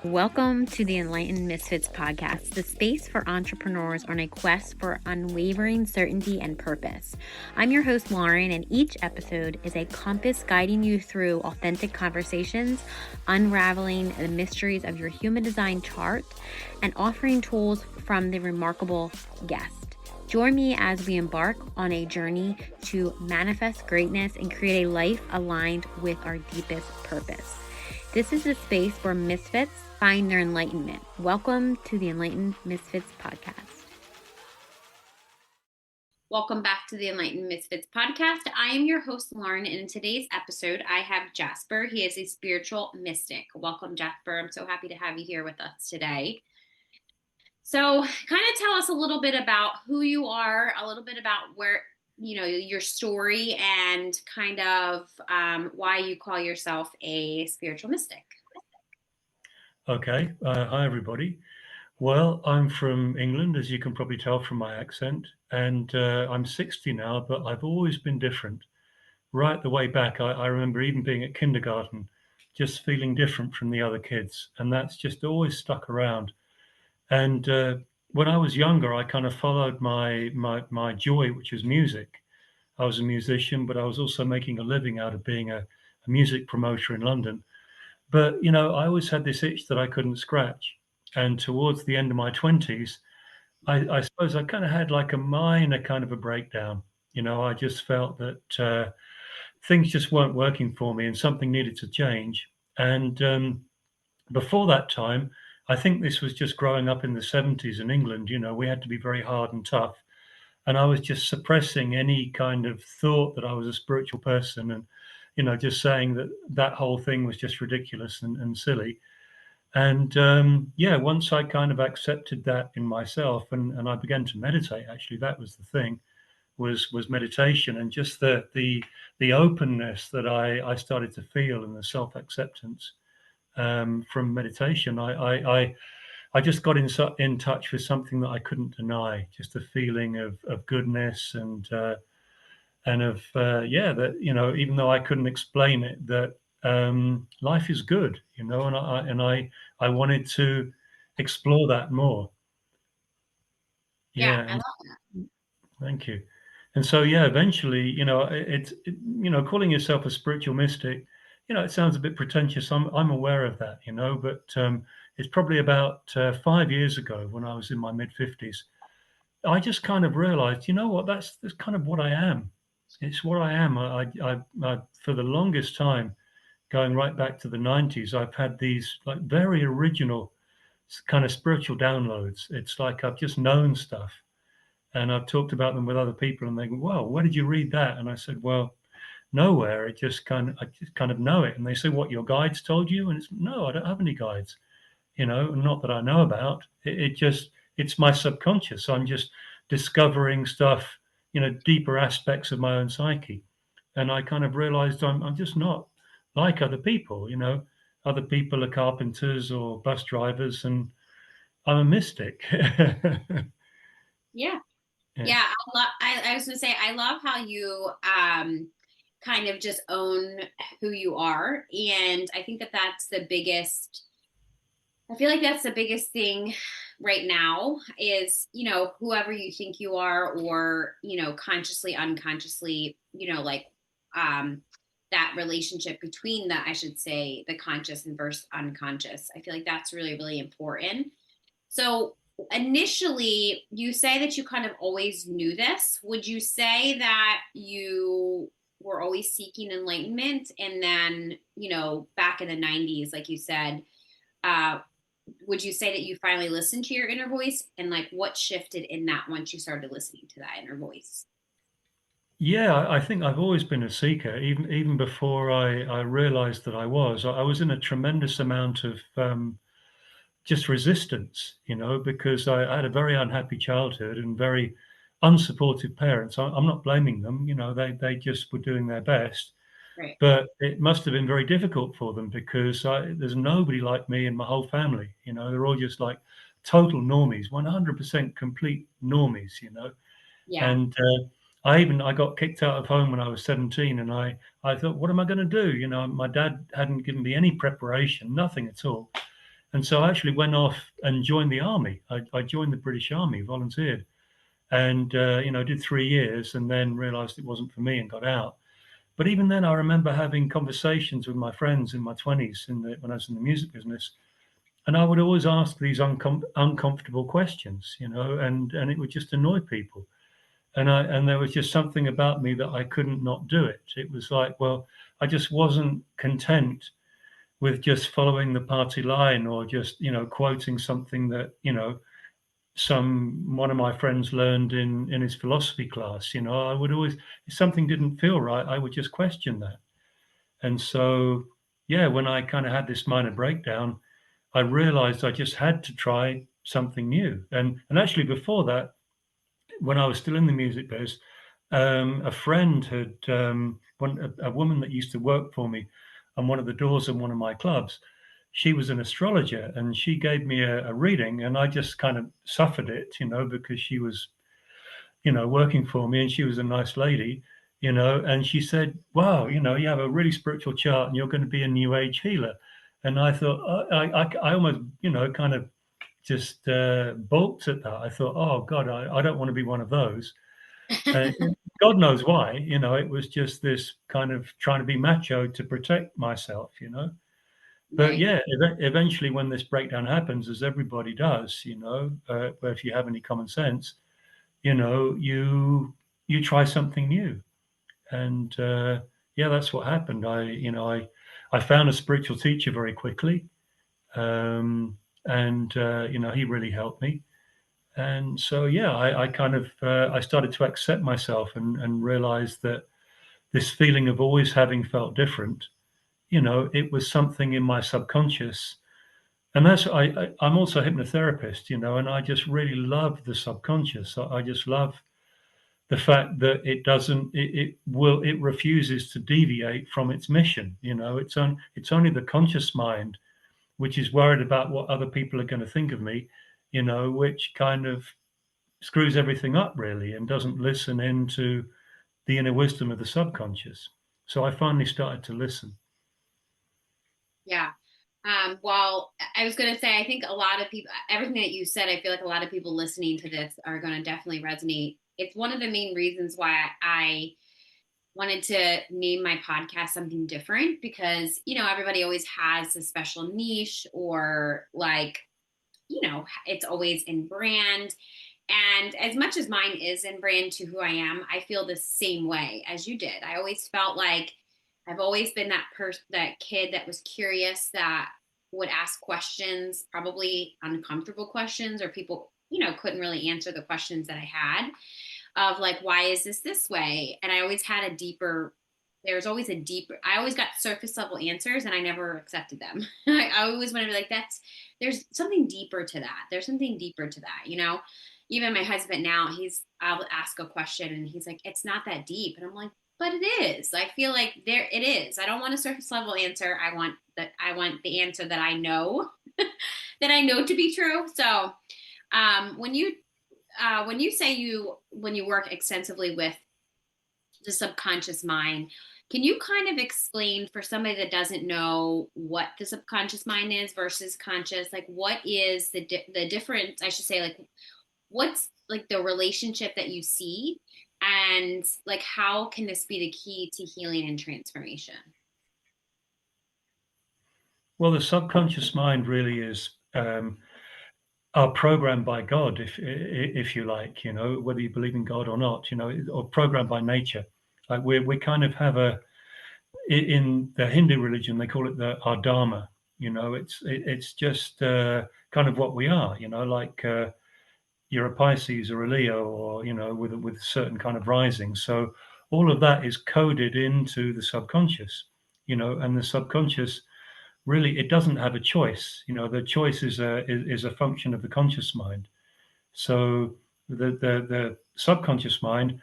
Welcome to the Enlightened Misfits podcast, the space for entrepreneurs on a quest for unwavering certainty and purpose. I'm your host, Lauren, and each episode is a compass guiding you through authentic conversations, unraveling the mysteries of your human design chart, and offering tools from the remarkable guest. Join me as we embark on a journey to manifest greatness and create a life aligned with our deepest purpose. This is the space where misfits find their enlightenment. Welcome to the Enlightened Misfits podcast. Welcome back to the Enlightened Misfits podcast. I am your host, Lauren, and in today's episode, I have Jasper. He is a spiritual mystic. Welcome, Jasper. I'm so happy to have you here with us today. So kind of tell us a little bit about who you are, a little bit about where, your story, and kind of why you call yourself a spiritual mystic. Okay. Hi, everybody. Well, I'm from England, as you can probably tell from my accent, and I'm 60 now, but I've always been different. Right the way back, I remember even being at kindergarten, just feeling different from the other kids, and that's just always stuck around. And when I was younger, I kind of followed my joy, which was music. I was a musician, but I was also making a living out of being a music promoter in London. But, I always had this itch that I couldn't scratch. And towards the end of my 20s, I suppose I kind of had like a minor kind of a breakdown. I just felt that things just weren't working for me and something needed to change. And before that time, I think this was just growing up in the 70s in England. We had to be very hard and tough. And I was just suppressing any kind of thought that I was a spiritual person, and just saying that whole thing was just ridiculous and silly. And once I kind of accepted that in myself, and I began to meditate, actually that was the thing, was meditation, and just the openness that I started to feel, and the self-acceptance from meditation. I just got in touch with something that I couldn't deny, just a feeling of goodness and of that, even though I couldn't explain it, that life is good, and I wanted to explore that more. Yeah, I love that. Thank you. And so, eventually, calling yourself a spiritual mystic, it sounds a bit pretentious. I'm aware of that, but it's probably about 5 years ago, when I was in my mid-50s, I just kind of realized, what, that's kind of what I am. It's what I am. I for the longest time, going right back to the 90s, I've had these like very original kind of spiritual downloads. It's like I've just known stuff, and I've talked about them with other people, and they go, "Well, where did you read that?" And I said, "Well, nowhere. I just kind of know it." And they say, "What, your guides told you?" And it's, "No, I don't have any guides. Not that I know about. It's my subconscious. I'm just discovering stuff, deeper aspects of my own psyche." And I kind of realized I'm just not like other people. Other people are carpenters or bus drivers, and I'm a mystic. Yeah. I was gonna say, I love how you kind of just own who you are, and I think that that's the biggest. I feel like that's the biggest thing right now is, whoever you think you are, or, consciously, unconsciously, that relationship between I should say, the conscious and versus unconscious. I feel like that's really, really important. So initially, you say that you kind of always knew this. Would you say that you were always seeking enlightenment? And then, back in the 90s, like you said, would you say that you finally listened to your inner voice, and like what shifted in that once you started listening to that inner voice? Yeah, I think I've always been a seeker, even before I realized that I was. I was in a tremendous amount of just resistance, because I had a very unhappy childhood and very unsupportive parents. I'm not blaming them, they just were doing their best. Right. But it must have been very difficult for them, because there's nobody like me in my whole family. They're all just like total normies, 100% complete normies. Yeah. And I got kicked out of home when I was 17, and I thought, what am I going to do? My dad hadn't given me any preparation, nothing at all. And so I actually went off and joined the army. I joined the British Army, volunteered, and did 3 years, and then realised it wasn't for me and got out. But even then, I remember having conversations with my friends in my 20s when I was in the music business, and I would always ask these uncomfortable questions, and it would just annoy people. And there was just something about me that I couldn't not do it. It was like, well, I just wasn't content with just following the party line, or just quoting something that one of my friends learned in his philosophy class. I would always, if something didn't feel right, I would just question that. And so, yeah, when I kind of had this minor breakdown, I realized I just had to try something new. And actually, before that, when I was still in the music biz, a friend had, a woman that used to work for me on one of the doors in one of my clubs. She was an astrologer, and she gave me a reading, and I just kind of suffered it, because she was, working for me, and she was a nice lady, and she said, wow, you have a really spiritual chart, and you're going to be a new age healer. And I thought, I almost, kind of just balked at that. I thought, oh God, I don't want to be one of those. Uh, God knows why, it was just this kind of trying to be macho to protect myself. But Right. yeah, eventually when this breakdown happens, as everybody does, where if you have any common sense, you try something new. And yeah, that's what happened. I found a spiritual teacher very quickly. And he really helped me. And so, yeah, I kind of I started to accept myself, and realize that this feeling of always having felt different, it was something in my subconscious. And I'm also a hypnotherapist, and I just really love the subconscious. I just love the fact that it refuses to deviate from its mission. It's only the conscious mind which is worried about what other people are going to think of me, which kind of screws everything up really, and doesn't listen into the inner wisdom of the subconscious. So I finally started to listen. Yeah. Well, I was going to say, I think a lot of people, everything that you said, I feel like a lot of people listening to this are going to definitely resonate. It's one of the main reasons why I wanted to name my podcast something different, because, everybody always has a special niche, or like, it's always in brand. And as much as mine is in brand to who I am, I feel the same way as you did. I always felt like I've always been that kid that was curious, that would ask questions, probably uncomfortable questions, or people, couldn't really answer the questions that I had, of like, why is this way? And I always had there's always a deeper, I always got surface level answers, and I never accepted them. I always wanted to be like, there's something deeper to that. There's something deeper to that. Even my husband now, I'll ask a question and he's like, it's not that deep. And I'm like, but it is. I feel like there it is. I don't want a surface level answer. I want the answer that I know, that I know to be true. So, when you say when you work extensively with the subconscious mind, can you kind of explain for somebody that doesn't know what the subconscious mind is versus conscious? Like, what is the difference? I should say, like, what's like the relationship that you see, and like, how can this be the key to healing and transformation? Well, the subconscious mind really is are programmed by God, if you like, whether you believe in God or not, or programmed by nature. Like we kind of have in the Hindu religion, they call it our dharma. It's just kind of what we are. Like you're a Pisces or a Leo, or with a certain kind of rising. So all of that is coded into the subconscious. And the subconscious really, it doesn't have a choice. The choice is a function of the conscious mind. So the subconscious mind,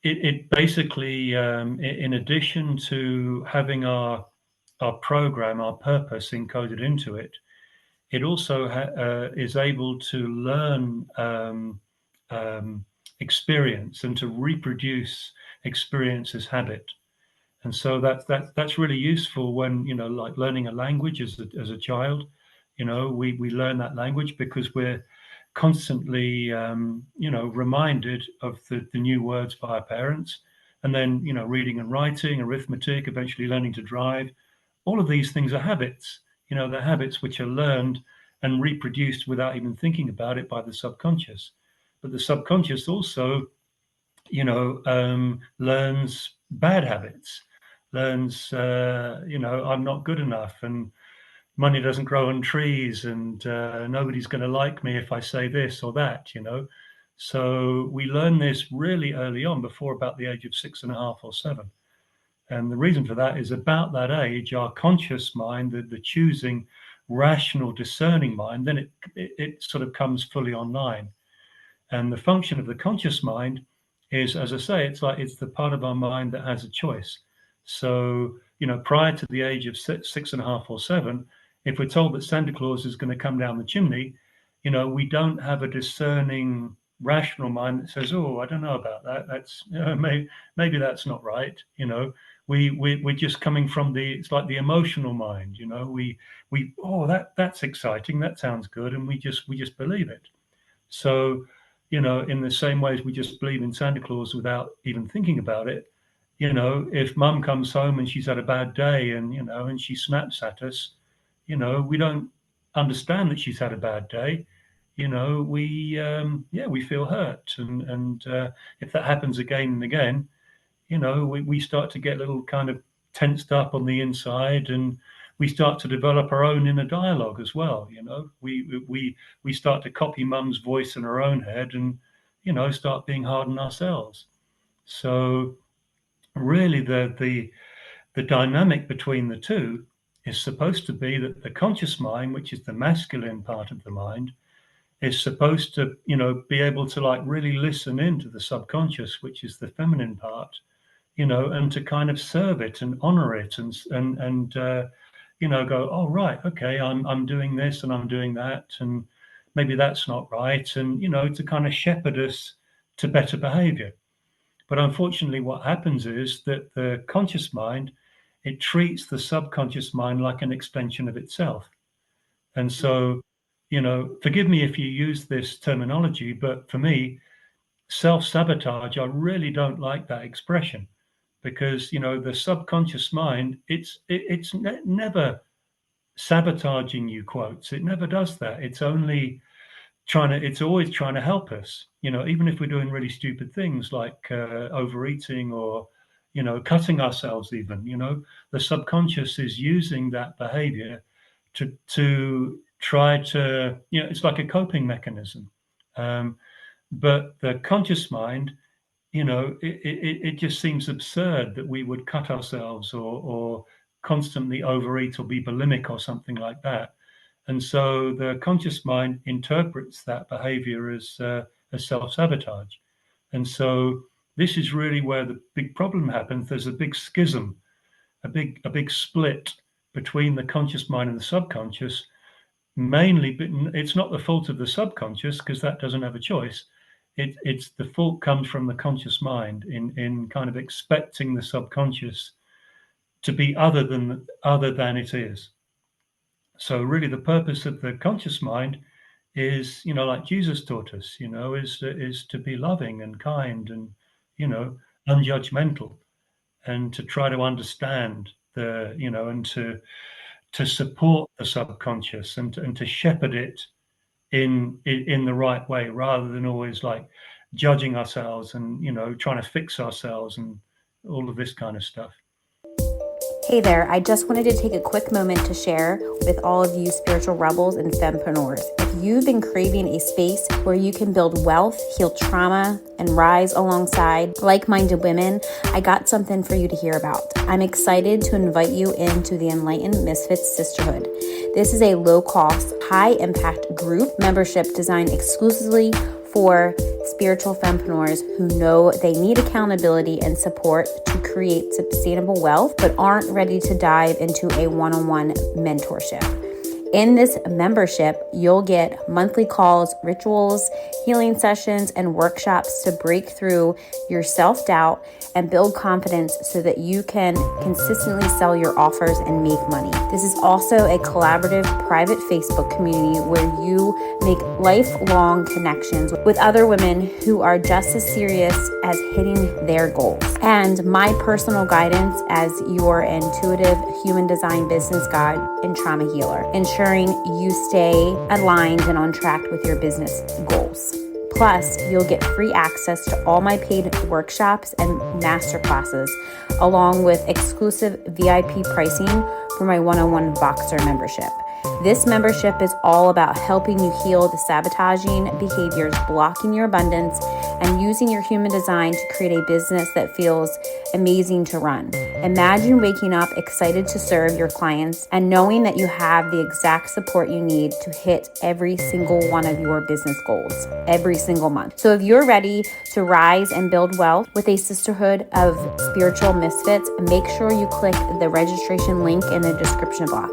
it basically, in addition to having our program, our purpose encoded into it, it also is able to learn experience, and to reproduce experience as habit. And so that's really useful when, like learning a language as a child. We learn that language because we're constantly, reminded of the new words by our parents. And then, reading and writing, arithmetic, eventually learning to drive. All of these things are habits. They're habits which are learned and reproduced without even thinking about it by the subconscious. But the subconscious also, learns bad habits, learns, I'm not good enough, and money doesn't grow on trees, and nobody's going to like me if I say this or that. So we learn this really early on, before about the age of 6.5 or 7. And the reason for that is, about that age, our conscious mind, the choosing, rational, discerning mind, then it sort of comes fully online. And the function of the conscious mind is, as I say, it's the part of our mind that has a choice. So, prior to the age of 6.5 or 7, if we're told that Santa Claus is going to come down the chimney, we don't have a discerning, rational mind that says, "Oh, I don't know about that. That's maybe that's not right." We're just coming from it's like the emotional mind. That's exciting. That sounds good, and we just believe it. So, in the same way as we just believe in Santa Claus without even thinking about it, if mum comes home and she's had a bad day, and she snaps at us, we don't understand that she's had a bad day. We feel hurt. And if that happens again and again, we start to get a little kind of tensed up on the inside, and we start to develop our own inner dialogue as well. We start to copy mum's voice in our own head, and start being hard on ourselves. So really the dynamic between the two is supposed to be that the conscious mind, which is the masculine part of the mind, is supposed to be able to like really listen into the subconscious, which is the feminine part, and to kind of serve it and honor it, and go, "Oh, right, okay, I'm doing this and I'm doing that, and maybe that's not right," and to kind of shepherd us to better behavior. But unfortunately, what happens is that the conscious mind, it treats the subconscious mind like an extension of itself. And so, forgive me if you use this terminology, but for me, self-sabotage, I really don't like that expression, because the subconscious mind, it's never sabotaging you, quotes. It never does that. It's always trying to help us, even if we're doing really stupid things like overeating, or cutting ourselves even. The subconscious is using that behavior to try to, it's like a coping mechanism. But the conscious mind, it just seems absurd that we would cut ourselves, or constantly overeat, or be bulimic or something like that. And so the conscious mind interprets that behavior as self-sabotage. And so this is really where the big problem happens. There's a big schism, a big split between the conscious mind and the subconscious. Mainly, but it's not the fault of the subconscious, because that doesn't have a choice. It's the fault comes from the conscious mind in kind of expecting the subconscious to be other than it is. So really, the purpose of the conscious mind is, like Jesus taught us, is to be loving and kind, and unjudgmental, and to try to understand and to support the subconscious, and to shepherd it in the right way, rather than always like judging ourselves and trying to fix ourselves and all of this kind of stuff. Hey there, I just wanted to take a quick moment to share with all of you spiritual rebels and fempreneurs. If you've been craving a space where you can build wealth, heal trauma, and rise alongside like-minded women, I got something for you to hear about. I'm excited to invite you into the Enlightened Misfits Sisterhood. This is a low-cost, high-impact group membership designed exclusively for spiritual fempreneurs who know they need accountability and support to create sustainable wealth, but aren't ready to dive into a one-on-one mentorship. In this membership, you'll get monthly calls, rituals, healing sessions, and workshops to break through your self-doubt and build confidence so that you can consistently sell your offers and make money. This is also a collaborative private Facebook community where you make lifelong connections with other women who are just as serious as hitting their goals. And my personal guidance as your intuitive human design business guide and trauma healer, ensuring you stay aligned and on track with your business goals. Plus, you'll get free access to all my paid workshops and masterclasses, along with exclusive VIP pricing for my one-on-one Voxer membership. This membership is all about helping you heal the sabotaging behaviors blocking your abundance and using your human design to create a business that feels amazing to run. Imagine waking up excited to serve your clients and knowing that you have the exact support you need to hit every single one of your business goals every single month. So if you're ready to rise and build wealth with a sisterhood of spiritual misfits, make sure you click the registration link in the description box.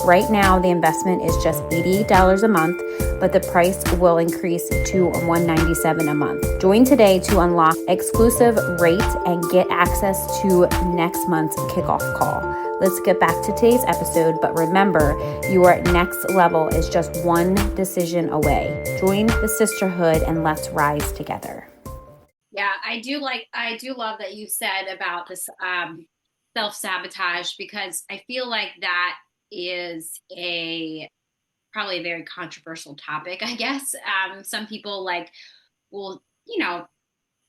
Right now, the investment is just $88 a month, but the price will increase to $197 a month. Join today to unlock exclusive rates and get access to next month's kickoff call. Let's get back to today's episode, but remember, your next level is just one decision away. Join the sisterhood and let's rise together. Yeah, I do love that you said about this self-sabotage, because I feel like that is probably a very controversial topic, I guess. Some people will,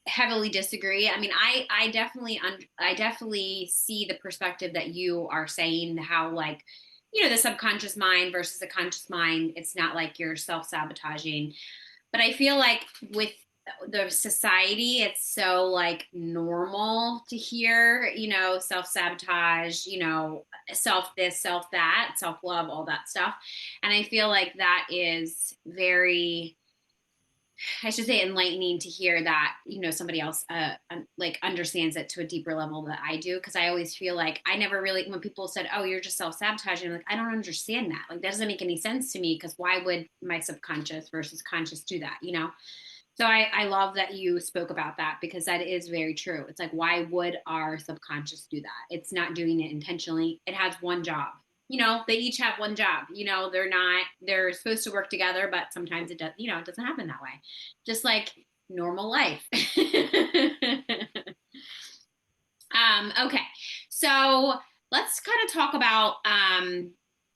heavily disagree. I mean, I definitely see the perspective that you are saying, how the subconscious mind versus the conscious mind, it's not like you're self-sabotaging. But I feel like with the society, it's so normal to hear, self-sabotage, self this, self that, self-love, all that stuff. And I feel like that is very, I should say, enlightening to hear that, somebody else understands it to a deeper level than I do. Cause I always feel like I never really, when people said, oh, you're just self-sabotaging, I'm like, I don't understand that. That doesn't make any sense to me. Cause why would my subconscious versus conscious do that? So I love that you spoke about that, because that is very true. It's why would our subconscious do that? It's not doing it intentionally. It has one job. They each have one job. They're supposed to work together, but sometimes it does, it doesn't happen that way. Just like normal life. Okay. So let's kind of talk about,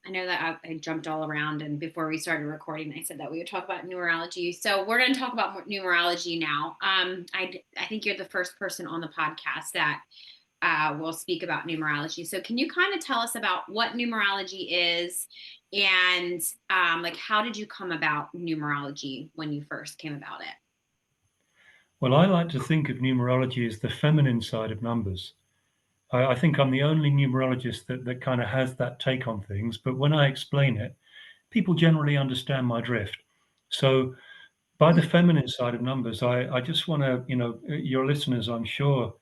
I know that I jumped all around, and before we started recording, I said that we would talk about numerology. So we're going to talk about numerology now. I think you're the first person on the podcast that will speak about numerology. So can you kind of tell us about what numerology is, and how did you come about numerology when you first came about it? Well, I like to think of numerology as the feminine side of numbers. I think I'm the only numerologist that kind of has that take on things. But when I explain it, people generally understand my drift. So by the feminine side of numbers, I just want to, your listeners, I'm sure,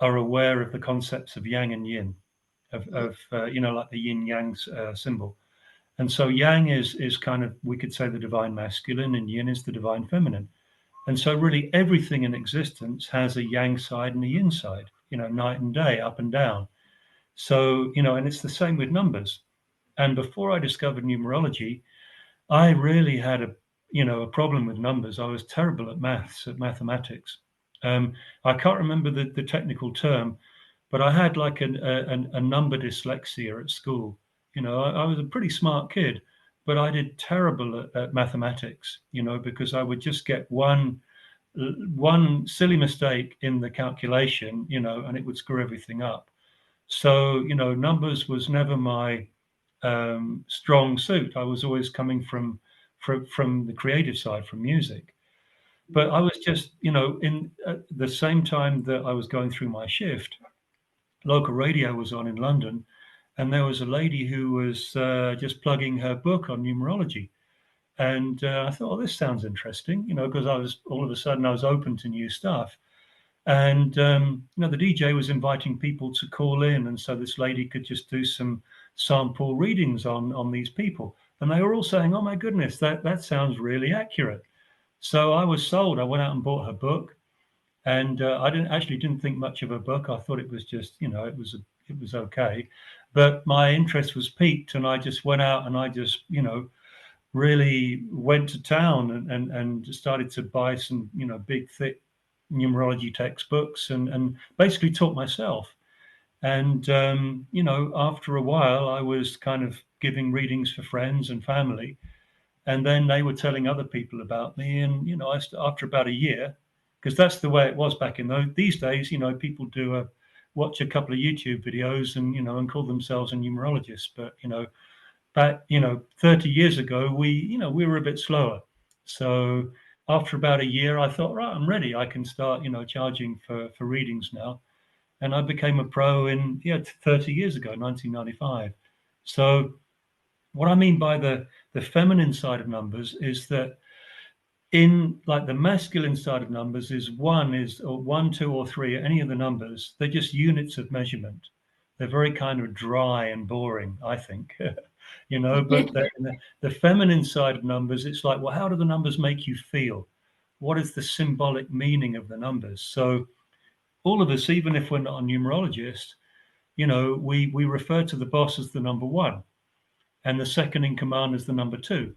are aware of the concepts of yang and yin, of like the yin yang symbol. And so yang is kind of, we could say, the divine masculine, and yin is the divine feminine. And so really everything in existence has a yang side and a yin side, night and day, up and down. So, and it's the same with numbers. And before I discovered numerology, I really had a problem with numbers. I was terrible at mathematics. I can't remember the technical term, but I had a number dyslexia at school. I was a pretty smart kid, but I did terrible at mathematics, because I would just get one silly mistake in the calculation, and it would screw everything up. So, numbers was never my strong suit. I was always coming from the creative side, from music. But I was just, in the same time that I was going through my shift, local radio was on in London, and there was a lady who was just plugging her book on numerology. And I thought, oh, this sounds interesting, because all of a sudden I was open to new stuff. And, the DJ was inviting people to call in. And so this lady could just do some sample readings on these people. And they were all saying, "Oh my goodness, that sounds really accurate." So I was sold. I went out and bought her book, and I didn't think much of her book. I thought it was just, it was okay, but my interest was piqued, and I just went out and I just, really went to town and started to buy some, big thick numerology textbooks and basically taught myself. And after a while, I was kind of giving readings for friends and family, and then they were telling other people about me. And after about a year, because that's the way it was back in these days, people watch a couple of YouTube videos and call themselves a numerologist. But back 30 years ago, we were a bit slower. So after about a year, I thought, right, I'm ready. I can start charging for readings now. And I became a pro in 30 years ago, 1995. So what I mean by the feminine side of numbers is that in like the masculine side of numbers is or one, two, or three, any of the numbers, they're just units of measurement. They're very kind of dry and boring, I think. But the feminine side of numbers, it's like, well, how do the numbers make you feel? What is the symbolic meaning of the numbers? So all of us, even if we're not a numerologist, we refer to the boss as the number one and the second in command as the number two.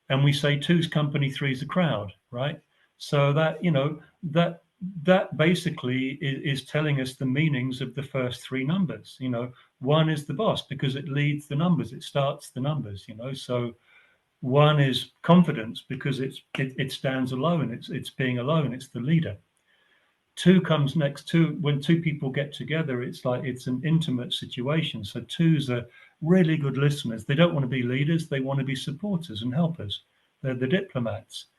And we say two's company, three's the crowd, right? So that basically is telling us the meanings of the first three numbers. One is the boss because it leads the numbers, it starts the numbers. So one is confidence because it stands alone, it's being alone, it's the leader. Two comes next. Two, when two people get together, it's like it's an intimate situation. So twos are really good listeners. They don't want to be leaders, they want to be supporters and helpers. They're the diplomats.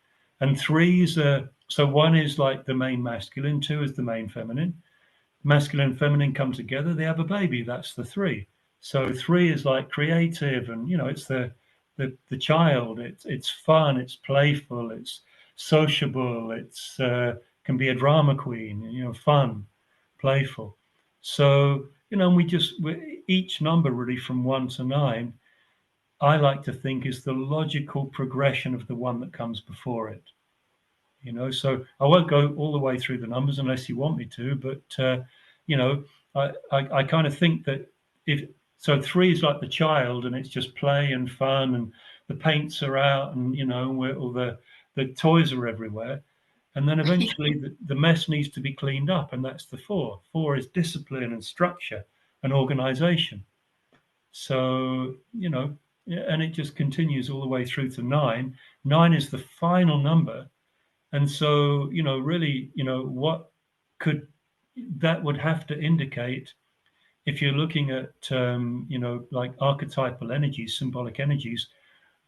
And threes are, so one is like the main masculine, two is the main feminine. Masculine and feminine come together, they have a baby, that's the three. So three is like creative, and it's the child. It's fun, it's playful, it's sociable, it's can be a drama queen, fun, playful. So each number really from 1 to 9, I like to think is the logical progression of the one that comes before it. So I won't go all the way through the numbers unless you want me to, but you know, I kind of think that if so, three is like the child, and it's just play and fun, and the paints are out, and all the toys are everywhere, and then eventually the mess needs to be cleaned up, and that's the four. Four is discipline and structure and organization. So yeah, and it just continues all the way through to 9. 9 is the final number, and so really, what could that would have to indicate if you're looking at like archetypal energies, symbolic energies,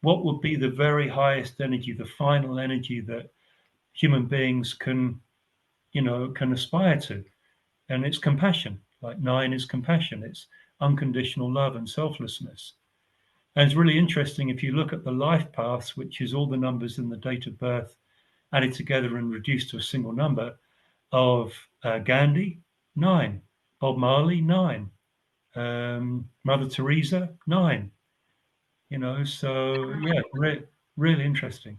what would be the very highest energy, the final energy that human beings can aspire to? And it's compassion. Like 9 is compassion, it's unconditional love and selflessness. And it's really interesting if you look at the life paths, which is all the numbers in the date of birth added together and reduced to a single number, of Gandhi, 9, Bob Marley, 9, Mother Teresa, 9. So yeah, really interesting.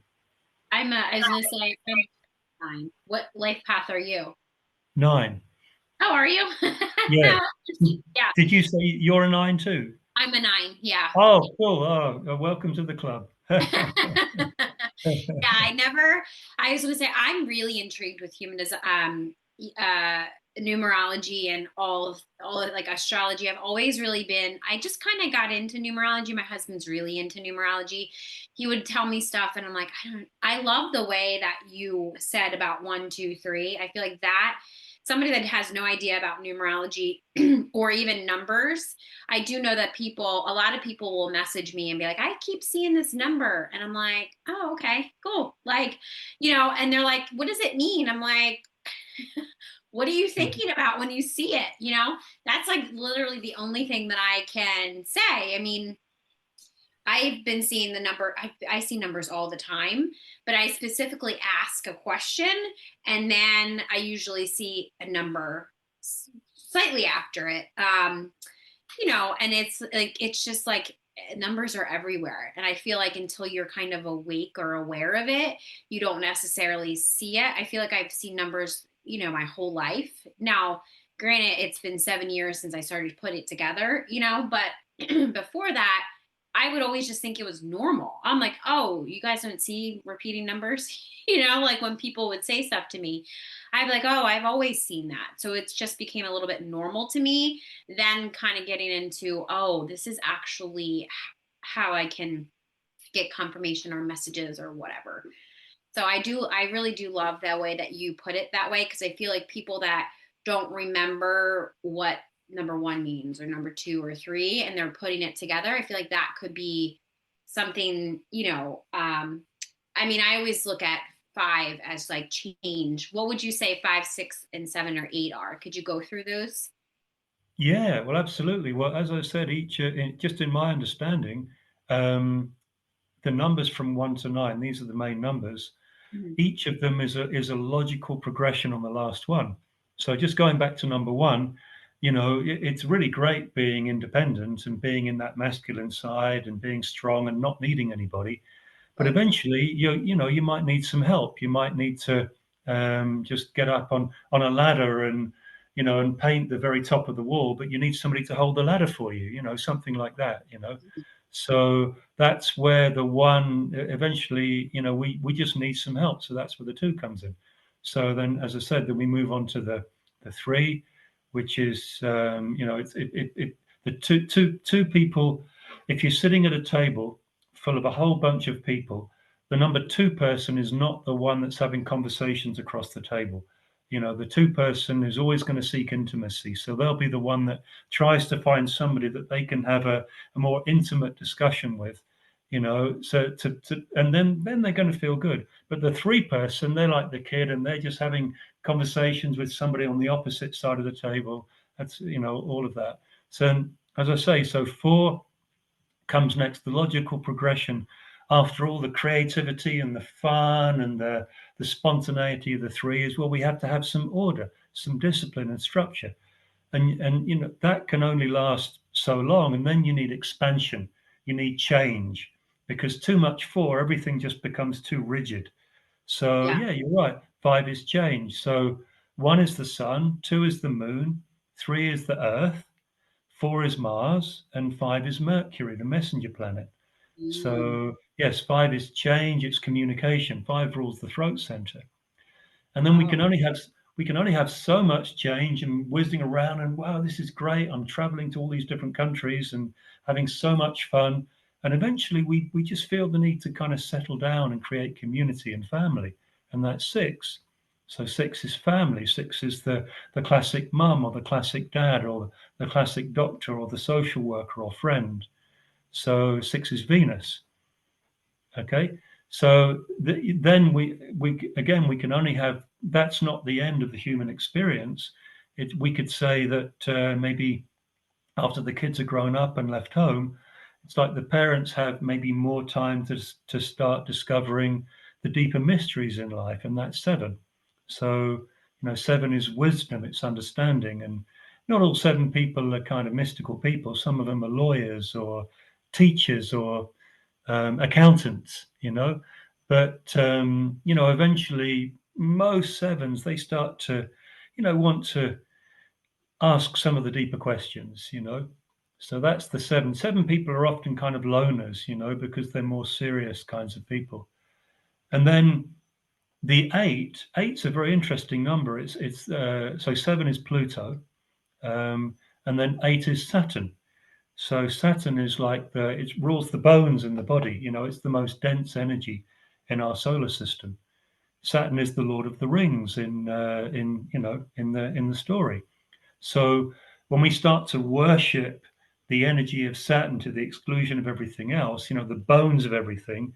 I was gonna say I'm 9. What life path are you? 9. How are you? Yeah. Yeah, Did you say you're a 9 too? I'm a 9. Yeah. Oh, cool. Oh, welcome to the club. Yeah, I was gonna say I'm really intrigued with humanism, uh numerology and all of, like, astrology. I've always really been, I just kind of got into numerology. My husband's really into numerology. He would tell me stuff and I'm like, I love the way that you said about 1, 2, 3. I feel like that somebody that has no idea about numerology or even numbers, I do know that a lot of people will message me and be like, I keep seeing this number. And I'm like, oh, okay, cool. Like, and they're like, what does it mean? I'm like, what are you thinking about when you see it? That's like literally the only thing that I can say. I mean, I've been seeing the number. I see numbers all the time, but I specifically ask a question, and then I usually see a number slightly after it. And it's like, it's just like, numbers are everywhere. And I feel like until you're kind of awake or aware of it, you don't necessarily see it. I feel like I've seen numbers, my whole life. Now, granted, it's been 7 years since I started to put it together, but before that, I would always just think it was normal. I'm like, oh, you guys don't see repeating numbers? Like when people would say stuff to me, I'd be like, oh, I've always seen that. So it's just became a little bit normal to me. Then kind of getting into, oh, this is actually how I can get confirmation or messages or whatever. So I really do love that way that you put it that way, because I feel like people that don't remember what number one means or number two or three and they're putting it together, I feel like that could be something, I always look at five as like change. What would you say 5, 6, and 7 or 8 are? Could you go through those? Yeah, well, absolutely. Well, as I said, just in my understanding, um, the numbers from 1 to 9, these are the main numbers. Mhm. Each of them is a logical progression on the last one. So just going back to number 1, it's really great being independent and being in that masculine side and being strong and not needing anybody. But Right. eventually, you might need some help. You might need to just get up on a ladder and paint the very top of the wall, but you need somebody to hold the ladder for you. Something like that. So that's where the one eventually, we just need some help. So that's where the 2 comes in. So then, as I said, then we move on to the 3, which is the two people. If you're sitting at a table full of a whole bunch of people, the number 2 person is not the one that's having conversations across the table. The 2 person is always going to seek intimacy. So they'll be the one that tries to find somebody that they can have a more intimate discussion with, and then they're going to feel good. But the 3 person, they're like the kid and they're just having conversations with somebody on the opposite side of the table. That's, all of that. So as I say, so 4 comes next, the logical progression after all the creativity and the fun and the spontaneity of the 3 is, well, we have to have some order, some discipline and structure. And that can only last so long. And then you need expansion, you need change, because too much 4, everything just becomes too rigid. So Yeah. yeah, you're right. 5 is change. So 1 is the sun, 2 is the moon, 3 is the earth, 4 is Mars, and 5 is Mercury, the messenger planet. Mm. So yes, 5 is change, it's communication. 5 rules the throat center. And then Oh, we can only have so much change and whizzing around and, wow, this is great. I'm traveling to all these different countries and having so much fun. And eventually we just feel the need to kind of settle down and create community and family. And that's 6. So 6 is family. 6 is the classic mum or the classic dad or the classic doctor or the social worker or friend. So 6 is Venus. Okay. So then we again, we can only have, that's not the end of the human experience. We could say that maybe after the kids are grown up and left home, it's like the parents have maybe more time to start discovering the deeper mysteries in life, and that's 7. So 7 is wisdom, it's understanding, and not all 7 people are kind of mystical people. Some of them are lawyers or teachers or accountants, but eventually most 7s, they start to, want to ask some of the deeper questions. So that's the 7. 7 people are often kind of loners, because they're more serious kinds of people. And then the 8, eight's a very interesting number. It's so 7 is Pluto, and then 8 is Saturn. So Saturn is like it rules the bones in the body. It's the most dense energy in our solar system. Saturn is the Lord of the Rings in the story. So when we start to worship the energy of Saturn to the exclusion of everything else, the bones of everything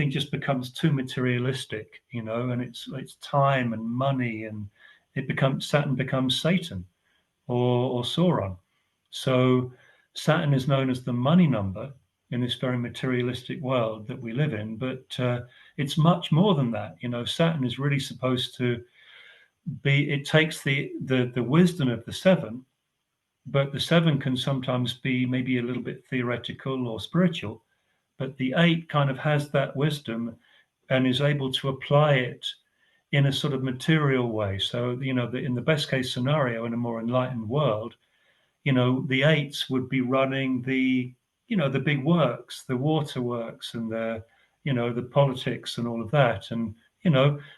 just becomes too materialistic, and it's time and money, and Saturn becomes Satan or Sauron. So Saturn is known as the money number in this very materialistic world that we live in, but it's much more than that. Saturn is really supposed to be. It takes the wisdom of the 7 but the 7 can sometimes be maybe a little bit theoretical or spiritual. But the 8 kind of has that wisdom and is able to apply it in a sort of material way. So, in the best case scenario, in a more enlightened world, the 8s would be running the big works, the waterworks, and the politics and all of that. And,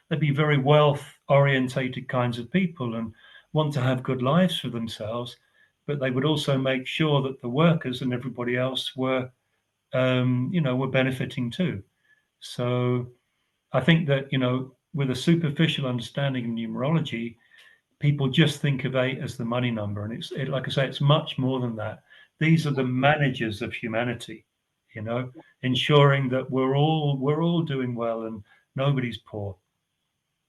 they'd be very wealth orientated kinds of people and want to have good lives for themselves. But they would also make sure that the workers and everybody else were benefiting too. So I think that, with a superficial understanding of numerology, people just think of 8 as the money number. And like I say, it's much more than that. These are the managers of humanity, ensuring that we're all doing well and nobody's poor.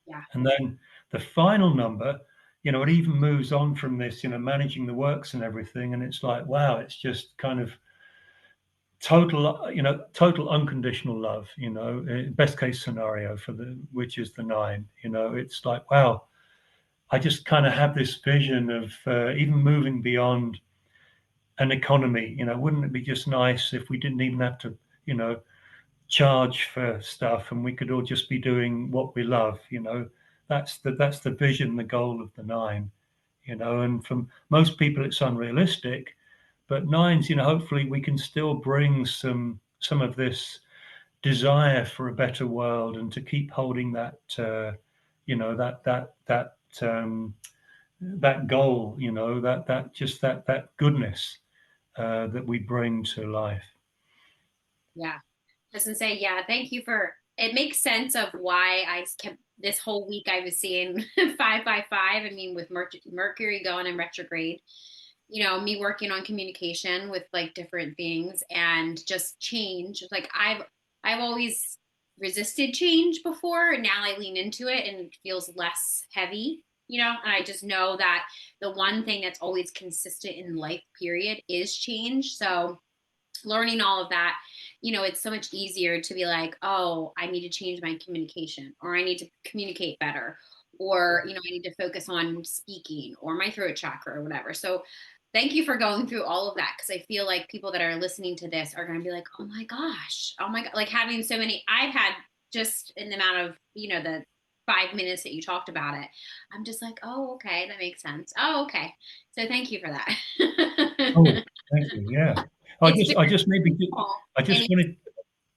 Yeah. And then the final number, it even moves on from this, managing the works and everything. And it's like, wow, it's just kind of total unconditional love, best case scenario which is the 9. It's like, wow, I just kind of have this vision of even moving beyond an economy. Wouldn't it be just nice if we didn't even have to, charge for stuff and we could all just be doing what we love? That's the vision, the goal of the 9. And from most people it's unrealistic, but 9s, hopefully we can still bring some of this desire for a better world and to keep holding that, that goal, that goodness that we bring to life. Yeah. Just to say, yeah, thank you it makes sense of why I kept this whole week I was seeing 555. I mean, with Mercury going in retrograde, me working on communication with like different things and just change. Like I've always resisted change before, and now I lean into it and it feels less heavy, and I just know that the one thing that's always consistent in life period is change. So learning all of that, it's so much easier to be like, oh, I need to change my communication, or I need to communicate better, or, I need to focus on speaking or my throat chakra or whatever. So thank you for going through all of that. Cause I feel like people that are listening to this are going to be like, oh my gosh, like having so many, I've had just in the amount of, the 5 minutes that you talked about it, I'm just like, oh, okay, that makes sense. Oh, okay. So thank you for that. Oh, thank you. Yeah. It's very I just maybe, simple, I and just wanted,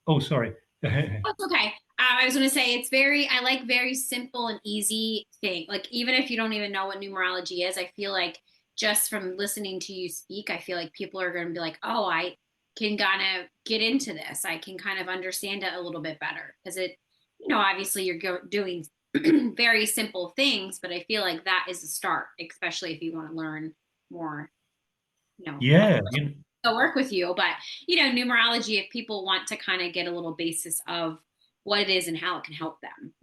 oh, sorry. it's okay. I was going to say I like very simple and easy thing. Like, even if you don't even know what numerology is, I feel like just from listening to you speak, I feel like people are going to be like, oh, I can kind of get into this. I can kind of understand it a little bit better because obviously you're doing very simple things, but I feel like that is a start, especially if you want to learn more, Yeah. they'll work with you. But numerology, if people want to kind of get a little basis of what it is and how it can help them.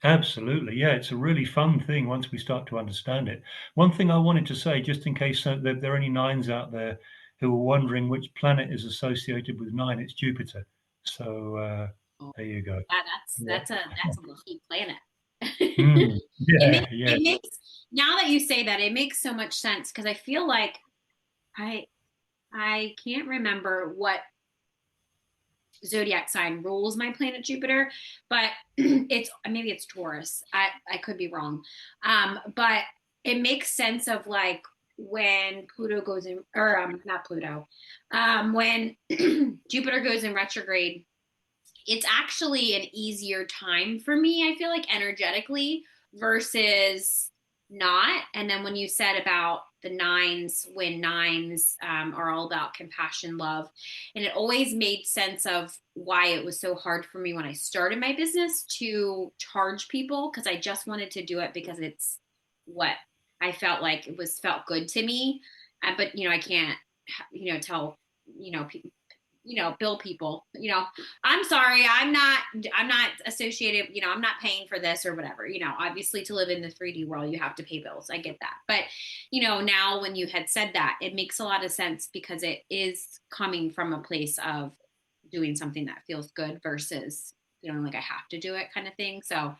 Absolutely. Yeah, it's a really fun thing once we start to understand it. One thing I wanted to say, just in case there are any 9s out there who are wondering which planet is associated with 9, it's Jupiter. So there you go. Yeah, Yeah. that's a lucky planet. Yeah, yeah. It makes now that you say that, it makes so much sense because I feel like I can't remember what zodiac sign rules my planet Jupiter, but maybe it's Taurus. I could be wrong. But it makes sense of like when Pluto goes in, or not Pluto, when Jupiter goes in retrograde, it's actually an easier time for me, I feel like, energetically versus not. And then when you said about the 9s, when 9s are all about compassion, love, and it always made sense of why it was so hard for me when I started my business to charge people, because I just wanted to do it because it's what I felt like felt good to me. But I can't tell people, bill people, I'm sorry, I'm not associated, I'm not paying for this or whatever. Obviously to live in the 3D world, you have to pay bills. I get that. But, now when you had said that, it makes a lot of sense because it is coming from a place of doing something that feels good versus feeling like I have to do it kind of thing. So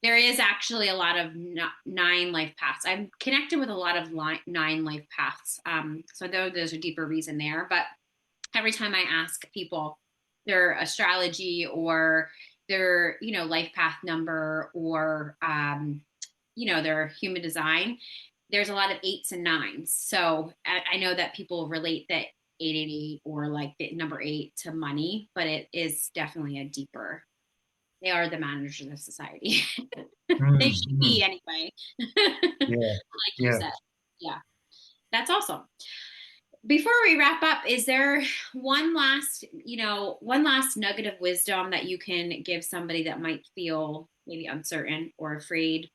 there is actually a lot of nine life paths. I'm connected with a lot of nine life paths. So there's a deeper reason there. But every time I ask people their astrology or their, life path number or, their human design, there's a lot of eights and nines. So I know that people relate that 888 or like the number eight to money, but it is definitely a deeper. They are the managers of society. They Mm, should mm. be anyway. Yeah, Like you yeah. said. Yeah, that's awesome. Before we wrap up, is there one last nugget of wisdom that you can give somebody that might feel maybe uncertain or afraid,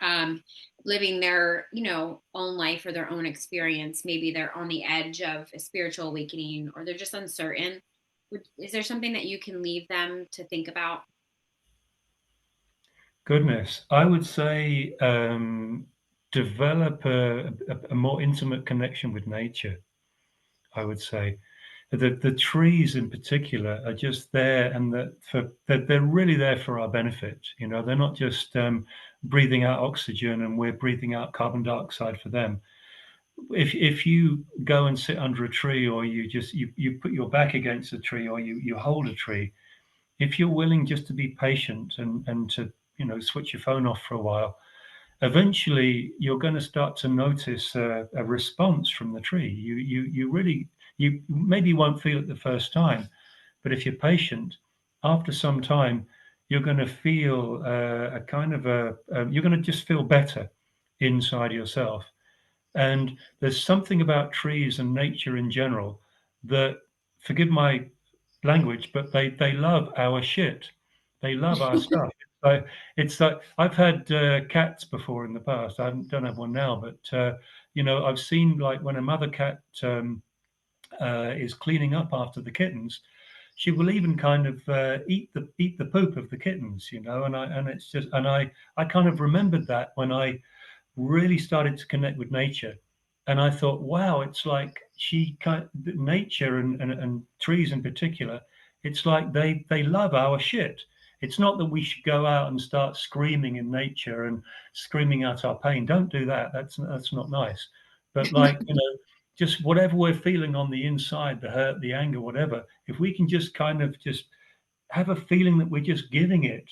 um, living their, own life or their own experience? Maybe they're on the edge of a spiritual awakening or they're just uncertain. Is there something that you can leave them to think about? Goodness, I would say develop a more intimate connection with nature. I would say the trees in particular are just there, and they're really there for our benefit. You know, they're not just breathing out oxygen and we're breathing out carbon dioxide for them. If you go and sit under a tree, or you put your back against a tree, or you hold a tree, if you're willing just to be patient and to switch your phone off for a while, eventually you're going to start to notice a response from the tree. You really, you maybe won't feel it the first time, but if you're patient, after some time, you're going to feel a kind of you're going to just feel better inside yourself. And there's something about trees and nature in general that, forgive my language, but they love our shit. They love our stuff. So it's like I've had cats before in the past. Don't have one now, but I've seen, like, when a mother cat is cleaning up after the kittens, she will even kind of eat the poop of the kittens, and it's just, and I kind of remembered that when I really started to connect with nature. And I thought, wow, it's like nature and trees in particular, it's like they love our shit. It's not that we should go out and start screaming in nature and screaming out our pain. Don't do that. That's not nice. But, like, just whatever we're feeling on the inside, the hurt, the anger, whatever, if we can just kind of just have a feeling that we're just giving it,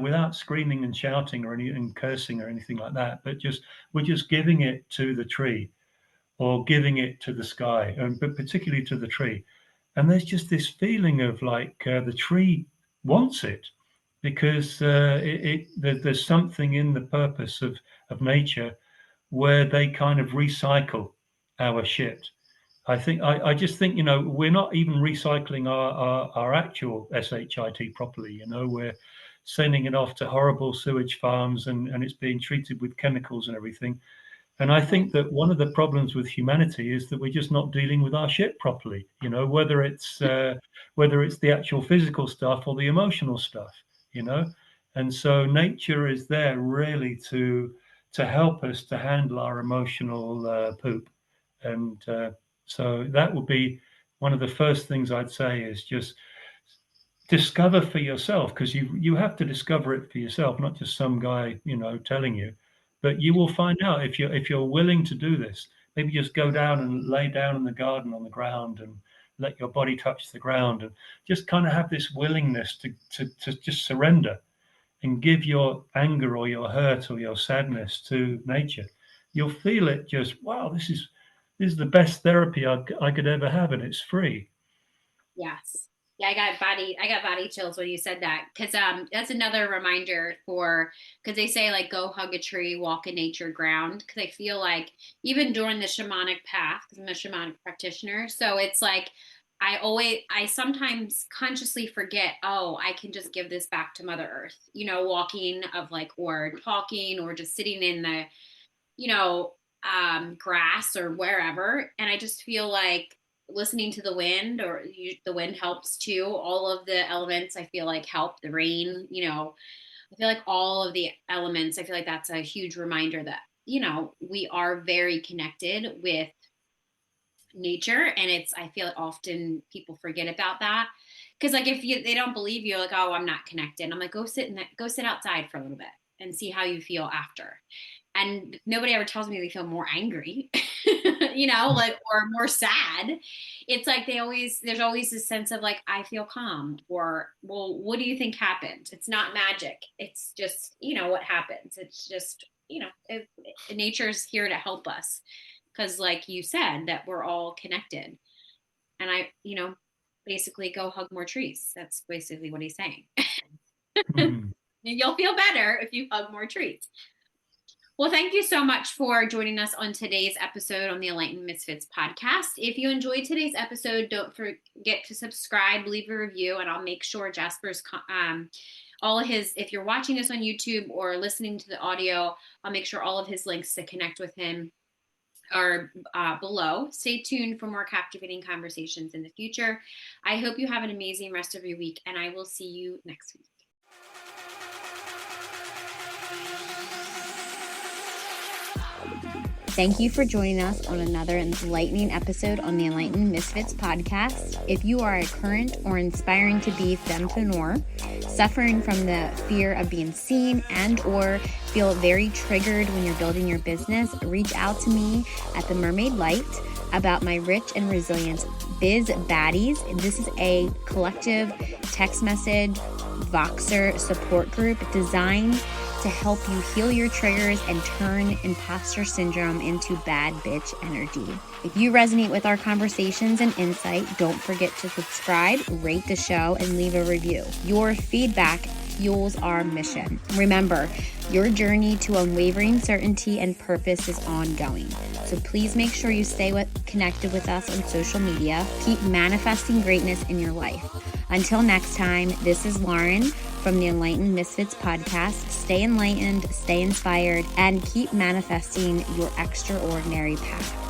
without screaming and shouting or and cursing or anything like that, but just we're just giving it to the tree or giving it to the sky, but particularly to the tree. And there's just this feeling of, like, the tree wants it, because there's something in the purpose of nature where they kind of recycle our shit. I just think, we're not even recycling our actual shit properly. We're sending it off to horrible sewage farms, and it's being treated with chemicals and everything. And I think that one of the problems with humanity is that we're just not dealing with our shit properly. Whether it's the actual physical stuff or the emotional stuff. You know, and so nature is there really to help us to handle our emotional poop. And so that would be one of the first things I'd say, is just discover for yourself, because you have to discover it for yourself, not just some guy telling you. But you will find out if you're willing to do this. Maybe just go down and lay down in the garden on the ground and let your body touch the ground, and just kind of have this willingness to just surrender and give your anger or your hurt or your sadness to nature. You'll feel it, just, wow, this is the best therapy I could ever have, and it's free. Yes. Yeah, I got body chills when you said that, because that's another reminder because they say, like, go hug a tree, walk in nature, ground, because I feel like even during the shamanic path, because I'm a shamanic practitioner, so it's like I sometimes consciously forget, oh, I can just give this back to Mother Earth, walking of, like, or talking or just sitting in the, you know, grass or wherever. And I just feel like listening to the wind, the wind helps too. All of the elements I feel like help, the rain, I feel like all of the elements, I feel like that's a huge reminder that, we are very connected with nature. And I feel like often people forget about that. Because like if they don't believe you, like, oh, I'm not connected. And I'm like, go sit outside for a little bit and see how you feel after. And nobody ever tells me they feel more angry, like, or more sad. It's like there's always this sense of like, I feel calm, or, well, what do you think happened? It's not magic. It's just, what happens. It's just, nature's here to help us. Cause like you said, that we're all connected. And basically go hug more trees. That's basically what he's saying. Mhm. You'll feel better if you hug more trees. Well, thank you so much for joining us on today's episode on the Enlightened Misfits podcast. If you enjoyed today's episode, don't forget to subscribe, leave a review, and I'll make sure Jasper's all of his, if you're watching this on YouTube or listening to the audio, I'll make sure all of his links to connect with him are below. Stay tuned for more captivating conversations in the future. I hope you have an amazing rest of your week, and I will see you next week. Thank you for joining us on another enlightening episode on the Enlightened Misfits podcast. If you are a current or inspiring to be fempreneur, suffering from the fear of being seen and or feel very triggered when you're building your business, reach out to me at the Mermaid Light about my Rich and Resilient Biz Baddies. This is a collective text message Voxer support group designed to help you heal your triggers and turn imposter syndrome into bad bitch energy. If you resonate with our conversations and insight, don't forget to subscribe, rate the show, and leave a review. Your feedback fuels our mission. Remember, your journey to unwavering certainty and purpose is ongoing. So please make sure you stay connected with us on social media. Keep manifesting greatness in your life. Until next time, this is Lauren from the Enlightened Misfits podcast. Stay enlightened, stay inspired, and keep manifesting your extraordinary path.